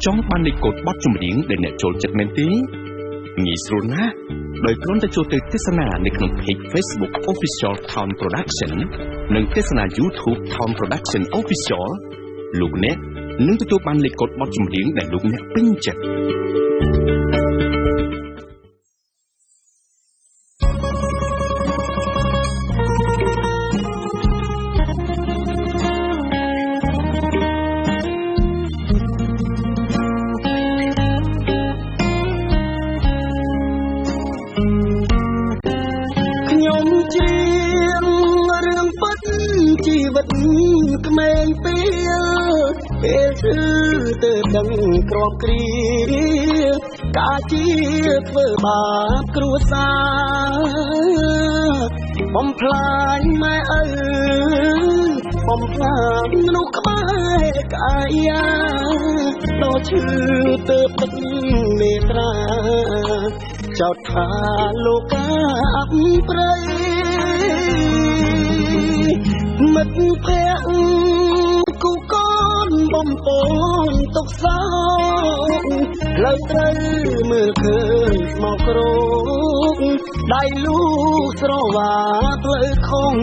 ចង់បានលេខកូដបទចម្រៀងដែលអ្នកចូលចិត្តមែនទេងាយស្រួលណាស់ដោយគ្រាន់តែចូលទៅទស្សនានៅក្នុង page Facebook Official Town Production និងទស្សនា YouTube Town Production Official លោកអ្នកនឹងទទួលបានលេខកូដបទចម្រៀងដែលលោកអ្នកពេញចិត្តក្មេងពេលគឺទៅដឹងក្របគ្រាកាជាធ្វើបាបគ្រួសារបំផ្លាញម៉ែឪបំផ្លាញមនុស្សក្បែរកាយាដល់ឈឺទៅបិទមេត្រាចោទថាលោកកាអបព្រៃមិត្តភក្តិគូកូនបំពន់ទុកសោកផ្លូវត្រូវមើលឃើញស្មោកគ្រោកដៃលូស្រវាផ្លូវខំ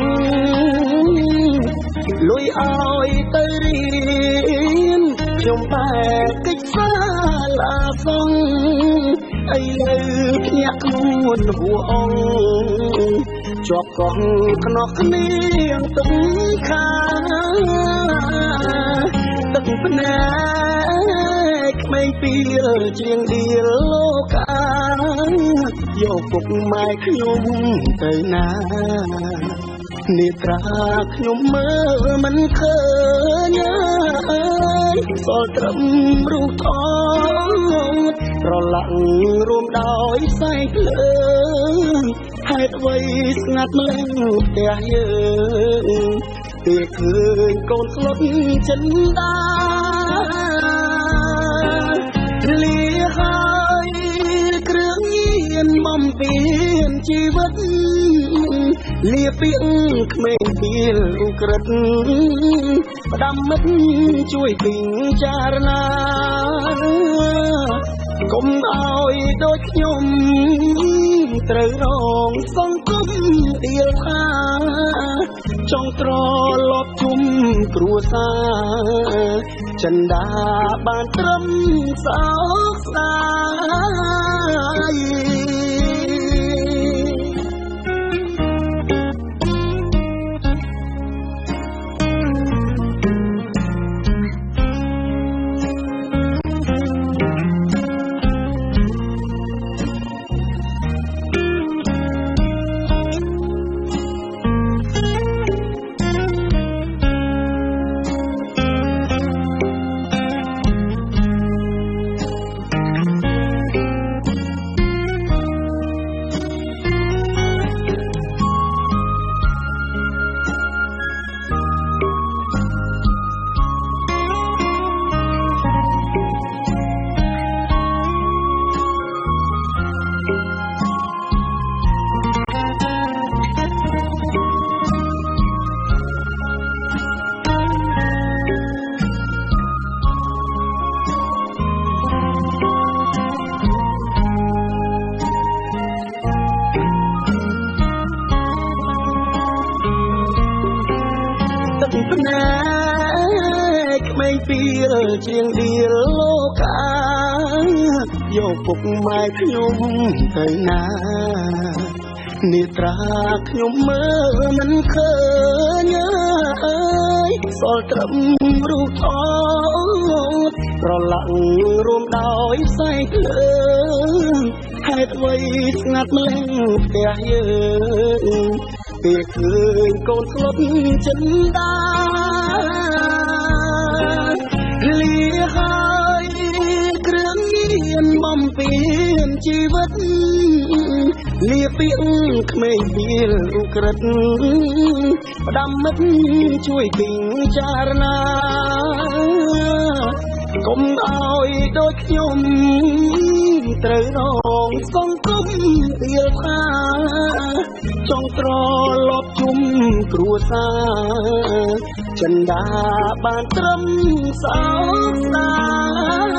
លុយឲ្យទៅរៀនខ្ញុំបែកកិច្ចសាលាសងឥឡូវភ្ញាក់ខ្លួនហួអង្គជាប់កោះខ្នោះគ្នាទឹកខាទឹកភ្នែកក្មេងពីលជាងឌីលលោកកាយកពុកម៉ែខ្ញុំទៅណានេត្រាខ្ញុំមើលមិនឃើញសល់ត្រឹមរូបថងប្រឡាក់រួមដោយផ្សែងភ្លើងហេតុអ្វីស្ងាត់ម្លឹងផ្ទះយើងពេលឃើញកូនស្លុតចិនដាលាហើយគ្រឿងញៀនបំពេញជីវិតលាពីក្មេងពីលឧក្រិដ្ឋផ្ដាំមិត្តជួយពិចារណាកុំឲ្យដូចខ្ញុំត្រូវរងសង្គមដៀលថាចង់ត្រឡប់ជុំគ្រួសារចិនដាបានត្រឹមសោកស្ដាយជាងឌីលលោកកាយកពុកម៉ែខ្ញុំទៅណានេត្រាខ្ញុំមើលមិនឃើញសល់ត្រឹមរូបថតប្រឡាក់រួមដោយផ្សែងភ្លើងហេតុអ្វីស្ងាត់ម្លឹងផ្ទះយើងពេលឃើញកូនស្លុតចិនដាលាហើយគ្រឿងញៀនបំពេញជីវិតលាពីក្មេងពីលឧក្រិដ្ឋផ្ដាំមិត្តជួយពិចារណាកុំឲ្យដូចខ្ញុំត្រូវរងសង្គមដៀលថាចង់ត្រឡប់ជុំគ្រួសារចិនដាបានត្រឹមសោកស្ដាយ